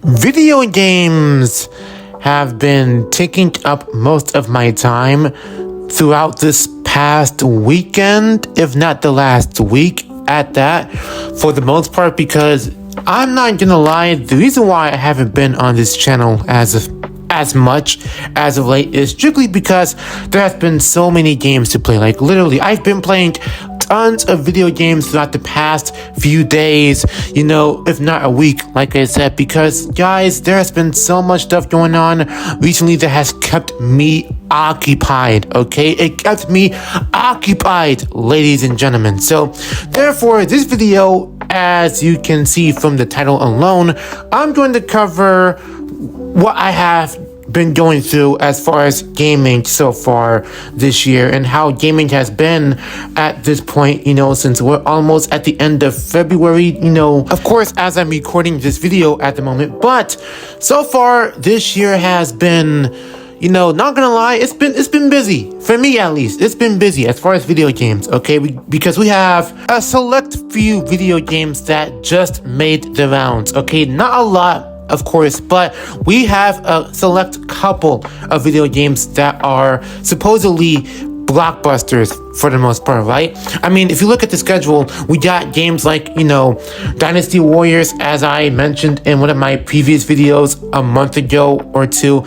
Video games have been taking up most of my time throughout this past weekend, if not the last week at that, for the most part, because I'm not gonna lie, the reason why I haven't been on this channel as much as of late is strictly because there has been so many games to play. Like literally, I've been playing tons of video games throughout the past few days, if not a week, like I said, because guys, there has been so much stuff going on recently that has kept me occupied, okay? It kept me occupied, ladies and gentlemen. So therefore, this video, as you can see from the title alone, I'm going to cover what I have been going through as far as gaming so far this year and how gaming has been at this point, since we're almost at the end of February, of course, as I'm recording this video at the moment. But so far this year has been, not gonna lie, it's been busy. For me, at least, it's been busy as far as video games, okay? Because we have a select few video games that just made the rounds, okay? Not a lot, of course, but we have a select couple of video games that are supposedly blockbusters for the most part, right? I mean, if you look at the schedule, we got games like, Dynasty Warriors, as I mentioned in one of my previous videos a month ago or two.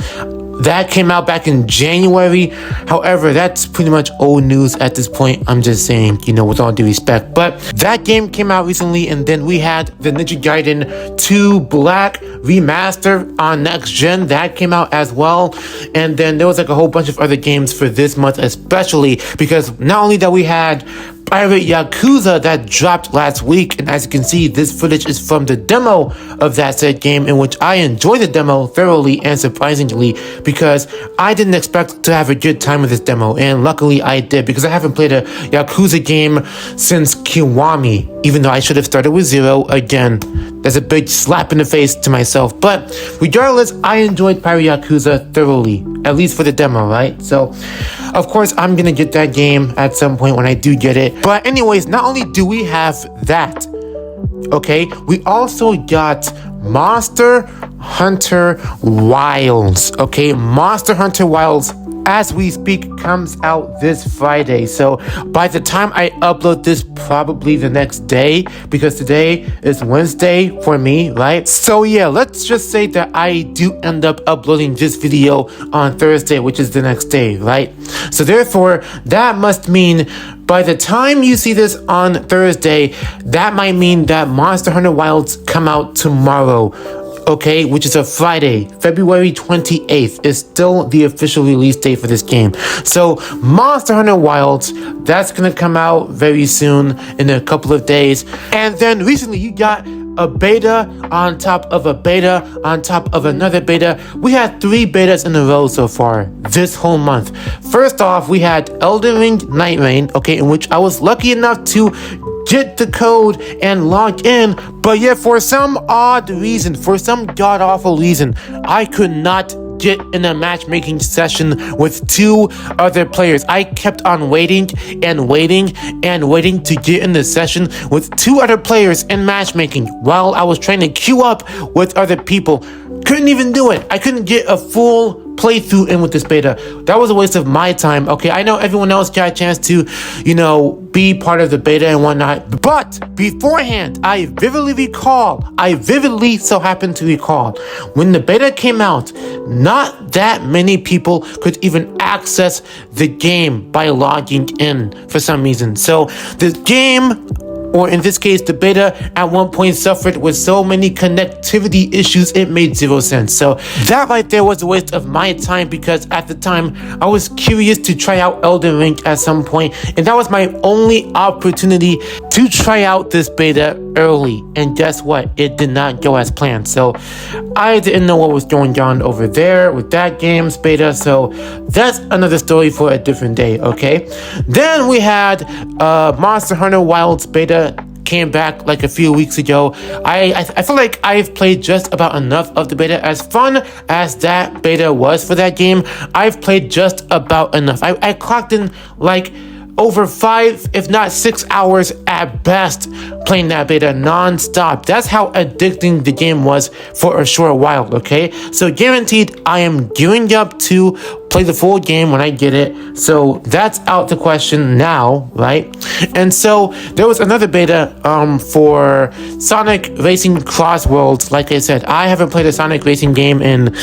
That came out back in January. However, that's pretty much old news at this point. I'm just saying, with all due respect. But that game came out recently, and then we had the Ninja Gaiden 2 Black Remaster on next gen. That came out as well. And then there was like a whole bunch of other games for this month, especially because not only that we had Pirate Yakuza that dropped last week, and as you can see, this footage is from the demo of that said game, in which I enjoyed the demo thoroughly and surprisingly, because I didn't expect to have a good time with this demo, and luckily I did, because I haven't played a Yakuza game since Kiwami, even though I should have started with 0 again. That's a big slap in the face to myself, but regardless, I enjoyed Pirate Yakuza thoroughly, at least for the demo, right? So, of course, I'm gonna get that game at some point when I do get it. But anyways, not only do we have that, okay, we also got Monster Hunter Wilds, okay? Monster Hunter Wilds, as we speak, comes out this Friday. So by the time I upload this, probably the next day, because today is Wednesday for me, right? So yeah, let's just say that I do end up uploading this video on Thursday, which is the next day, right? So therefore, that must mean by the time you see this on Thursday, that might mean that Monster Hunter Wilds come out tomorrow, okay, which is a Friday. February 28th is still the official release date for this game. So Monster Hunter Wilds, that's gonna come out very soon, in a couple of days. And then recently you got a beta on top of a beta on top of another beta. We had 3 betas in a row so far this whole month. First off, we had Elden Ring Night Rain, okay, in which I was lucky enough to get the code and log in, but yet for some odd reason, for some god-awful reason, I could not get in a matchmaking session with 2 other players. I kept on waiting and waiting and waiting to get in the session with 2 other players in matchmaking while I was trying to queue up with other people. Couldn't even do it. I couldn't get a full playthrough in with this beta. That was a waste of my time. Okay, I know everyone else got a chance to, be part of the beta and whatnot, but beforehand, I vividly so happen to recall, when the beta came out, not that many people could even access the game by logging in for some reason. So the game, or in this case, the beta, at one point suffered with so many connectivity issues, it made 0 sense. So that right there was a waste of my time, because at the time, I was curious to try out Elden Ring at some point, and that was my only opportunity to try out this beta early. And guess what? It did not go as planned. So I didn't know what was going on over there with that game's beta, so that's another story for a different day, okay? Then we had Monster Hunter Wilds beta came back like a few weeks ago. I feel like I've played just about enough of the beta. As fun as that beta was for that game, I've played just about enough. I clocked in like over 5, if not 6 hours at best playing that beta non-stop. That's how addicting the game was for a short while, okay? So guaranteed, I am gearing up to play the full game when I get it. So that's out the question now, right? And so there was another beta for Sonic Racing Cross Worlds. Like I said, I haven't played a Sonic Racing game in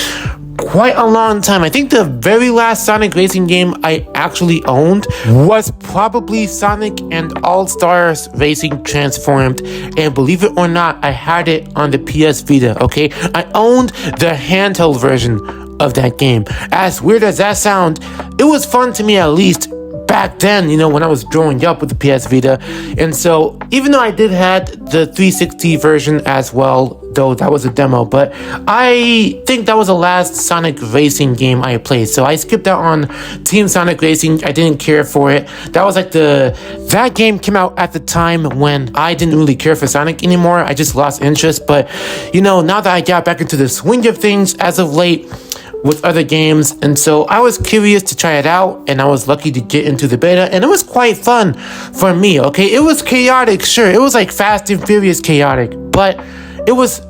quite a long time. I think the very last Sonic Racing game I actually owned was probably Sonic and All-Stars Racing Transformed, and believe it or not, I had it on the PS Vita, okay? I owned the handheld version of that game. As weird as that sound, it was fun to me, at least back then, you know, when I was growing up with the PS Vita. And so even though I did had the 360 version as well, though that was a demo, but I think that was the last Sonic Racing game I played. So I skipped out on Team Sonic Racing. I didn't care for it. That was like that game came out at the time when I didn't really care for Sonic anymore. I just lost interest. But, you know, now that I got back into the swing of things as of late with other games, and so I was curious to try it out, and I was lucky to get into the beta, and it was quite fun for me, okay? It was chaotic, sure. It was like Fast and Furious chaotic, but it was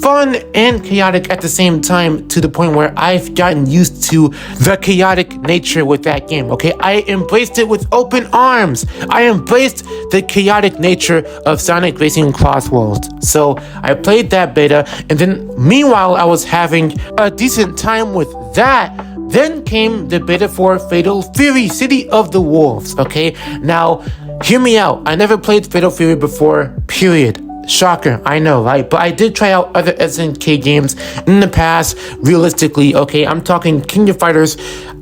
fun and chaotic at the same time, to the point where I've gotten used to the chaotic nature with that game, okay? I embraced it with open arms. I embraced the chaotic nature of Sonic Racing Cross Worlds. So I played that beta, and then meanwhile I was having a decent time with that. Then came the beta for Fatal Fury City of the Wolves, okay? Now, hear me out. I never played Fatal Fury before, period. Shocker, I know, right? But I did try out other SNK games in the past, realistically, okay? I'm talking King of Fighters,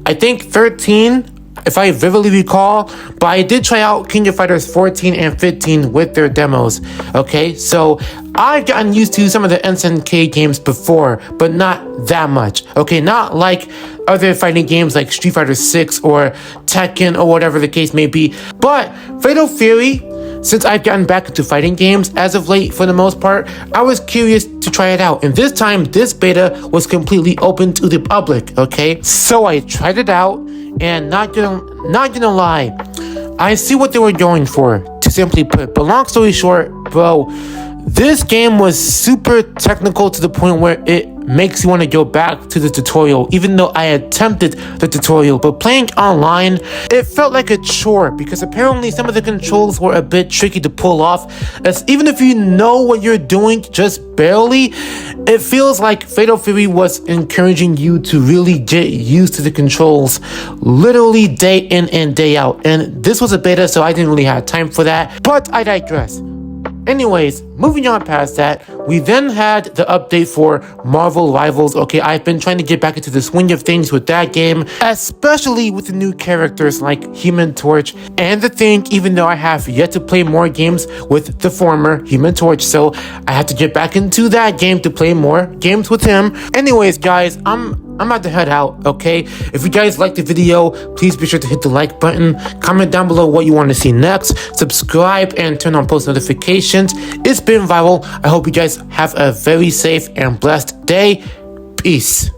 I think 13, if I vividly recall, but I did try out King of Fighters 14 and 15 with their demos, okay? So I've gotten used to some of the SNK games before, but not that much, okay? Not like other fighting games like Street Fighter 6 or Tekken or whatever the case may be. But Fatal Fury, since I've gotten back into fighting games as of late for the most part, I was curious to try it out. And this time, this beta was completely open to the public, okay? So I tried it out, and not gonna lie, I see what they were going for, to simply put. But long story short, bro, this game was super technical to the point where it makes you want to go back to the tutorial, even though I attempted the tutorial. But playing online, it felt like a chore, because apparently some of the controls were a bit tricky to pull off, as even if you know what you're doing just barely, it feels like Fatal Fury was encouraging you to really get used to the controls literally day in and day out. And this was a beta, so I didn't really have time for that, but I digress. Anyways, moving on past that, we then had the update for Marvel Rivals. Okay, I've been trying to get back into the swing of things with that game, especially with the new characters like Human Torch and The Thing, even though I have yet to play more games with the former Human Torch, so I have to get back into that game to play more games with him. Anyways, guys, I'm about to head out, okay? If you guys liked the video, please be sure to hit the like button, comment down below what you want to see next, subscribe, and turn on post notifications. It's been Viral. I hope you guys have a very safe and blessed day. Peace.